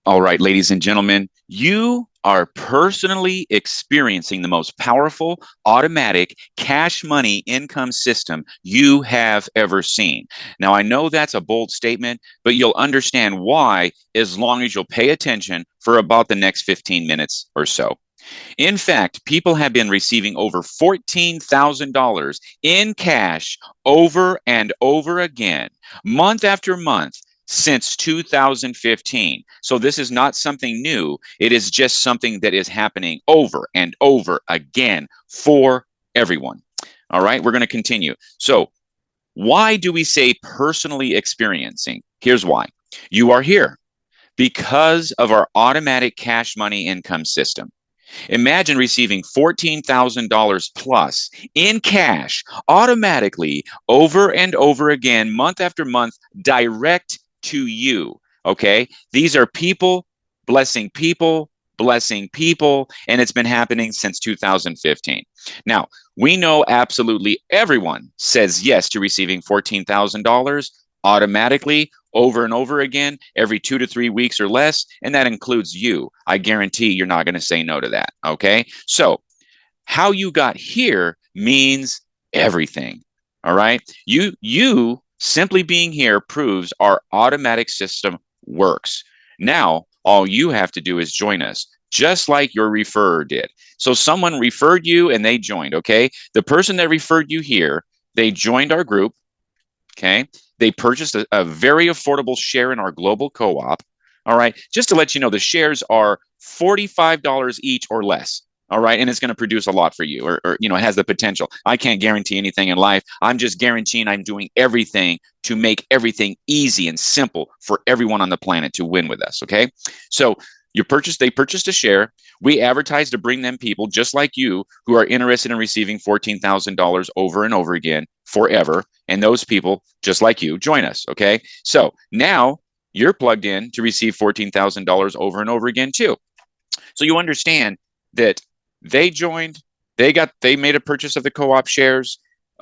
All right, ladies and gentlemen, you are personally experiencing the most powerful automatic cash money income system you have ever seen. Now, I know that's a bold statement, but you'll understand why as long as you'll pay attention for about the next 15 minutes or so. In fact, people have been receiving over $14,000 in cash over and over again, month after month, since 2015. So this is not something new. It is just something that is happening over and over again for everyone. All right, we're going to continue. So, why do we say personally experiencing? Here's why. You are here because of our automatic cash money income system. Imagine receiving $14,000 plus in cash automatically over and over again, month after month, direct to you. Okay. These are people blessing people, and it's been happening since 2015. Now, we know absolutely everyone says yes to receiving $14,000 automatically over and over again every 2 to 3 weeks or less, and that includes you. I guarantee you're not going to say no to that. Okay. So, how you got here means everything. All right. You simply being here proves our automatic system works. Now, all you have to do is join us, just like your referrer did. So someone referred you and they joined, okay? The person that referred you here, they joined our group, okay? They purchased a very affordable share in our global co-op. All right. Just to let you know, the shares are $45 each or less. All right. And it's going to produce a lot for you, or it has the potential. I can't guarantee anything in life. I'm just guaranteeing I'm doing everything to make everything easy and simple for everyone on the planet to win with us. Okay. So they purchased a share. We advertise to bring them people just like you who are interested in receiving $14,000 over and over again forever. And those people just like you join us. Okay. So now you're plugged in to receive $14,000 over and over again too. So you understand that they joined, they made a purchase of the co-op shares.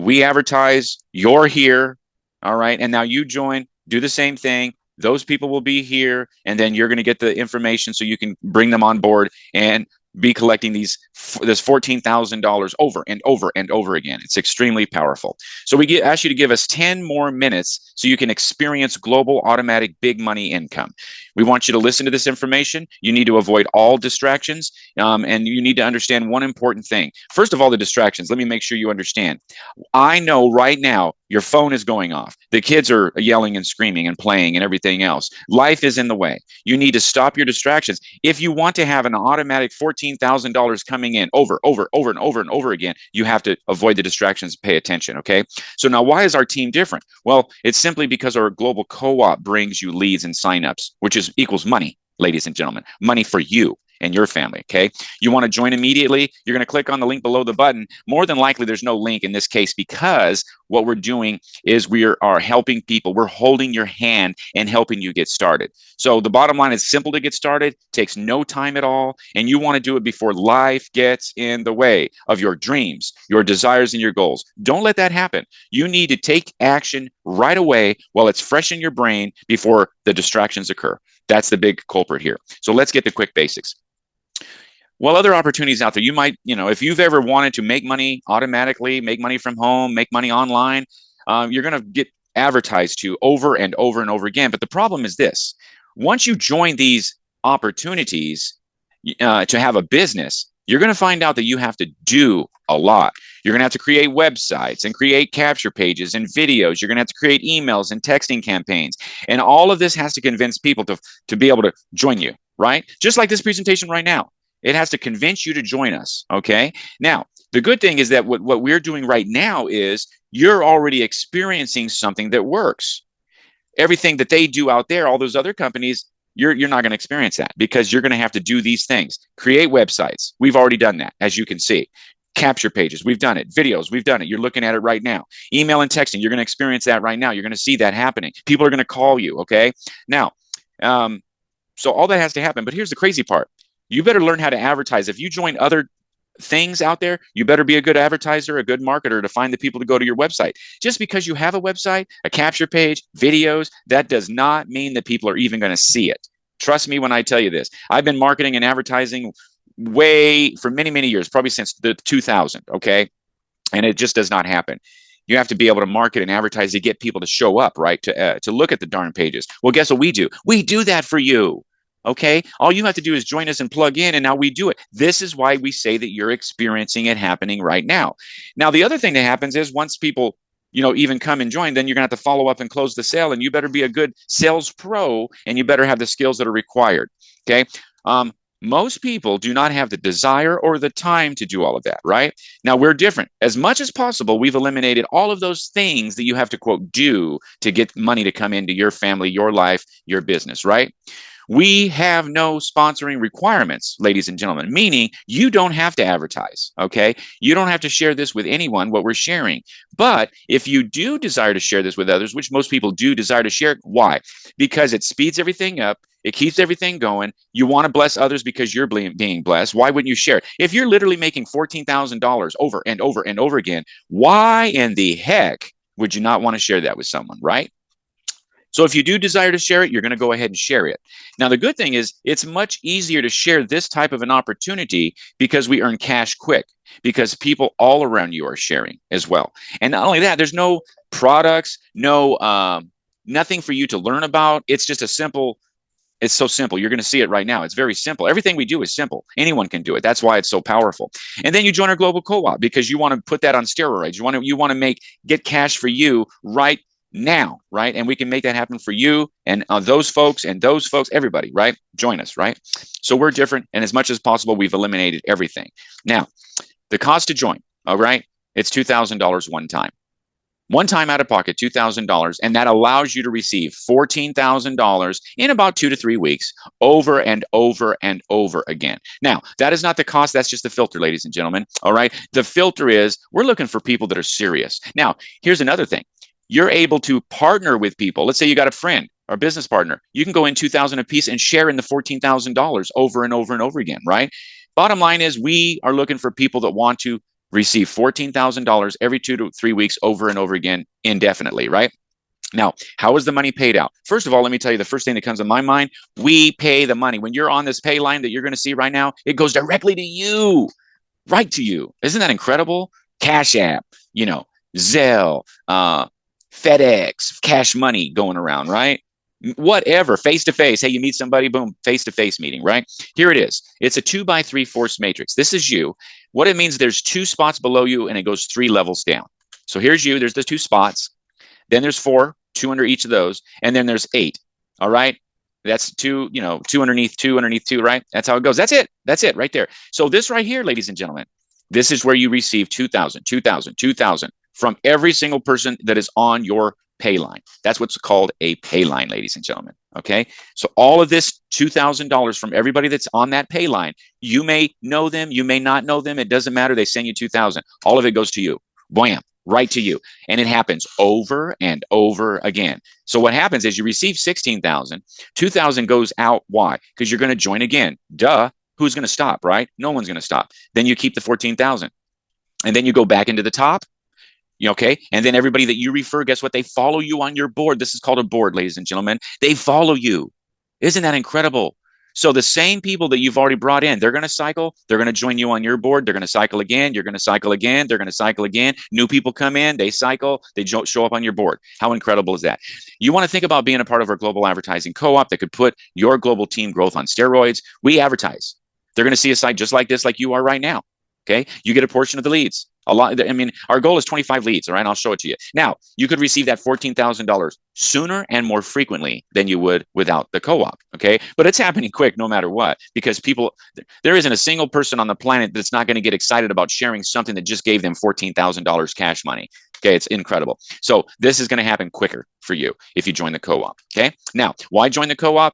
We advertise, you're here. All right. And now you join, do the same thing. Those people will be here, and then you're going to get the information so you can bring them on board and be collecting this $14,000 over and over and over again. It's extremely powerful. So we ask you to give us 10 more minutes so you can experience global automatic big money income. We want you to listen to this information. You need to avoid all distractions, and you need to understand one important thing. First of all, the distractions. Let me make sure you understand. I know right now your phone is going off. The kids are yelling and screaming and playing and everything else. Life is in the way. You need to stop your distractions. If you want to have an automatic $14,000 coming in over and over again, you have to avoid the distractions, pay attention, okay? So now why is our team different? Well, it's simply because our global co-op brings you leads and signups, which is equals money, ladies and gentlemen, money for you and your family, okay? You want to join immediately, you're going to click on the link below the button. More than likely, there's no link in this case because what we're doing is we are helping people. We're holding your hand and helping you get started. So the bottom line is simple to get started, takes no time at all, and you want to do it before life gets in the way of your dreams, your desires, and your goals. Don't let that happen. You need to take action right away while it's fresh in your brain before the distractions occur. That's the big culprit here. So let's get the quick basics. Well, other opportunities out there, you might, if you've ever wanted to make money automatically, make money from home, make money online, you're going to get advertised to over and over and over again. But the problem is this. Once you join these opportunities to have a business, you're going to find out that you have to do a lot. You're going to have to create websites and create capture pages and videos. You're going to have to create emails and texting campaigns. And all of this has to convince people to be able to join you, right? Just like this presentation right now. It has to convince you to join us, okay? Now, the good thing is that what we're doing right now is you're already experiencing something that works. Everything that they do out there, all those other companies, you're not going to experience that because you're going to have to do these things. Create websites. We've already done that, as you can see. Capture pages. We've done it. Videos. We've done it. You're looking at it right now. Email and texting. You're going to experience that right now. You're going to see that happening. People are going to call you, okay? Now, so all that has to happen. But here's the crazy part. You better learn how to advertise. If you join other things out there, you better be a good advertiser, a good marketer to find the people to go to your website. Just because you have a website, a capture page, videos, that does not mean that people are even going to see it. Trust me when I tell you this. I've been marketing and advertising way for many, many years, probably since the 2000. Okay. And it just does not happen. You have to be able to market and advertise to get people to show up, right? To look at the darn pages. Well, guess what we do? We do that for you. Okay. All you have to do is join us and plug in, and now we do it. This is why we say that you're experiencing it happening right now. Now, the other thing that happens is once people, even come and join, then you're going to have to follow up and close the sale. And you better be a good sales pro, and you better have the skills that are required. Okay. Most people do not have the desire or the time to do all of that, right? Now, we're different. As much as possible, we've eliminated all of those things that you have to, quote, do to get money to come into your family, your life, your business, right? We have no sponsoring requirements, ladies and gentlemen, meaning you don't have to advertise, okay? You don't have to share this with anyone, what we're sharing. But if you do desire to share this with others, which most people do desire to share, why? Because it speeds everything up. It keeps everything going. You want to bless others because you're being blessed. Why wouldn't you share it? If you're literally making $14,000 over and over and over again, why in the heck would you not want to share that with someone, right? So if you do desire to share it, you're going to go ahead and share it. Now, the good thing is it's much easier to share this type of an opportunity because we earn cash quick, because people all around you are sharing as well. And not only that, there's no products, nothing for you to learn about. It's just it's so simple. You're going to see it right now. It's very simple. Everything we do is simple. Anyone can do it. That's why it's so powerful. And then you join our global co-op because you want to put that on steroids. You want to get cash for you right now, right? And we can make that happen for you and those folks, everybody, right? Join us, right? So we're different. And as much as possible, we've eliminated everything. Now, the cost to join, all right? It's $2,000 one time. One time out of pocket, $2,000, and that allows you to receive $14,000 in about 2 to 3 weeks over and over and over again. Now, that is not the cost. That's just the filter, ladies and gentlemen. All right. The filter is we're looking for people that are serious. Now, here's another thing. You're able to partner with people. Let's say you got a friend or business partner. You can go in $2,000 a piece and share in the $14,000 over and over and over again, right? Bottom line is we are looking for people that want to receive $14,000 every 2 to 3 weeks over and over again indefinitely, right? Now, how is the money paid out? First of all, let me tell you the first thing that comes to my mind, we pay the money. When you're on this pay line that you're going to see right now, it goes directly to you, right to you. Isn't that incredible? Cash App, Zelle, FedEx, Cash Money going around, right? Whatever, face to face. Hey, you meet somebody, boom, face to face meeting, right? Here it is. It's a 2x3 force matrix. This is you. What it means, there's 2 spots below you and it goes 3 levels down. So here's you. There's the 2 spots. Then there's 4, 2 under each of those. And then there's 8. All right. That's 2, 2 underneath 2, right? That's how it goes. That's it. That's it right there. So this right here, ladies and gentlemen, this is where you receive 2,000, 2,000, 2,000 from every single person that is on your pay line. That's what's called a pay line, ladies and gentlemen. Okay. So all of this $2,000 from everybody that's on that pay line, you may know them, you may not know them. It doesn't matter. They send you 2,000. All of it goes to you. Bam, right to you. And it happens over and over again. So what happens is you receive 16,000, 2,000 goes out. Why? Because you're going to join again. Duh. Who's going to stop, right? No one's going to stop. Then you keep the 14,000 and then you go back into the top. Okay. And then everybody that you refer, guess what? They follow you on your board. This is called a board, ladies and gentlemen. They follow you. Isn't that incredible? So the same people that you've already brought in, they're going to cycle. They're going to join you on your board. They're going to cycle again. You're going to cycle again. They're going to cycle again. New people come in. They cycle. They show up on your board. How incredible is that? You want to think about being a part of our global advertising co-op that could put your global team growth on steroids. We advertise. They're going to see a site just like this, like you are right now. Okay. You get a portion of the leads. Our goal is 25 leads. All right. I'll show it to you. Now, you could receive that $14,000 sooner and more frequently than you would without the co-op. Okay. But it's happening quick no matter what, because there isn't a single person on the planet that's not going to get excited about sharing something that just gave them $14,000 cash money. Okay. It's incredible. So this is going to happen quicker for you if you join the co-op. Okay. Now, why join the co-op?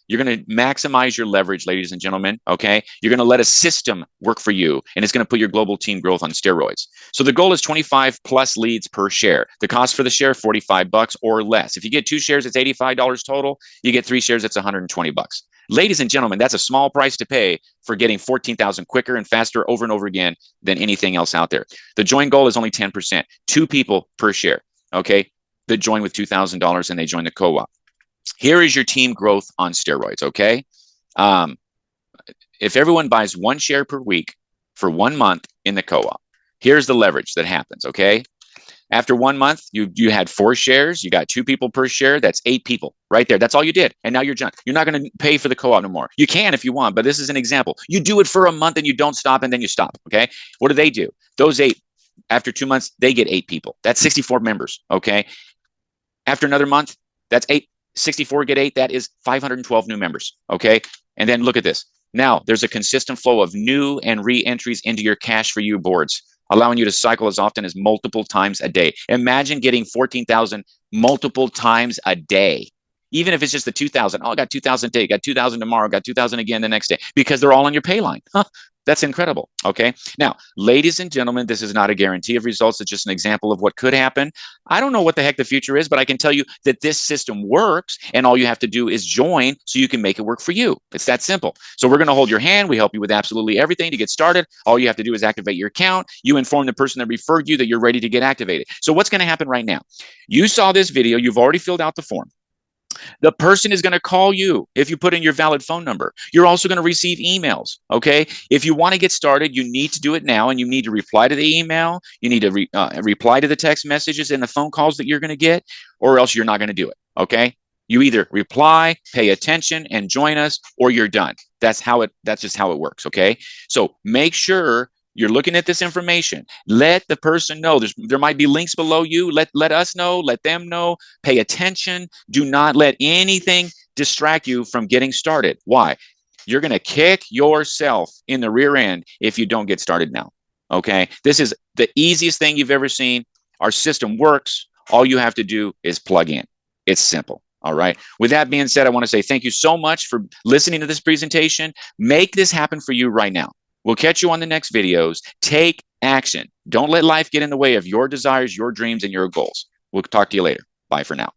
You're going to maximize your leverage, ladies and gentlemen. Okay. You're going to let a system work for you, and it's going to put your global team growth on steroids. So the goal is 25 plus leads per share. The cost for the share, $45 or less. If you get 2 shares, it's $85 total. You get 3 shares, it's $120. Ladies and gentlemen, that's a small price to pay for getting 14,000 quicker and faster over and over again than anything else out there. The join goal is only 10%, 2 people per share. Okay. That join with $2,000 and they join the co-op. Here is your team growth on steroids, okay? Um, if everyone buys 1 share per week for 1 month in the co-op, here's the leverage that happens, okay? After 1 month, you had 4 shares. You got 2 people per share. That's 8 people right there. That's all you did. And now you're done. You're not going to pay for the co-op no more. You can if you want, but this is an example. You do it for a month and you don't stop, and then you stop. Okay. What do they do? Those 8, after 2 months, they get 8 people. That's 64 members. Okay. After another month, that's 64 get 8. That is 512 new members. Okay. And then look at this. Now there's a consistent flow of new and re-entries into your cash for you boards, allowing you to cycle as often as multiple times a day. Imagine getting 14,000 multiple times a day. Even if it's just the 2,000. Oh, I got 2,000 today, got 2,000 tomorrow, got 2,000 again the next day, because they're all on your pay line. Huh. That's incredible. Okay. Now, ladies and gentlemen, this is not a guarantee of results. It's just an example of what could happen. I don't know what the heck the future is, but I can tell you that this system works, and all you have to do is join so you can make it work for you. It's that simple. So we're going to hold your hand. We help you with absolutely everything to get started. All you have to do is activate your account. You inform the person that referred you that you're ready to get activated. So what's going to happen right now? You saw this video. You've already filled out the form. The person is going to call you if you put in your valid phone number. You're also going to receive emails, okay? If you want to get started, you need to do it now, and you need to reply to the email. You need to reply to the text messages and the phone calls that you're going to get, or else you're not going to do it, okay? You either reply, pay attention, and join us, or you're done. That's just how it works, okay? So make sure you're looking at this information. Let the person know. There might be links below you. Let us know. Let them know. Pay attention. Do not let anything distract you from getting started. Why? You're going to kick yourself in the rear end if you don't get started now. Okay? This is the easiest thing you've ever seen. Our system works. All you have to do is plug in. It's simple. All right. With that being said, I want to say thank you so much for listening to this presentation. Make this happen for you right now. We'll catch you on the next videos. Take action. Don't let life get in the way of your desires, your dreams, and your goals. We'll talk to you later. Bye for now.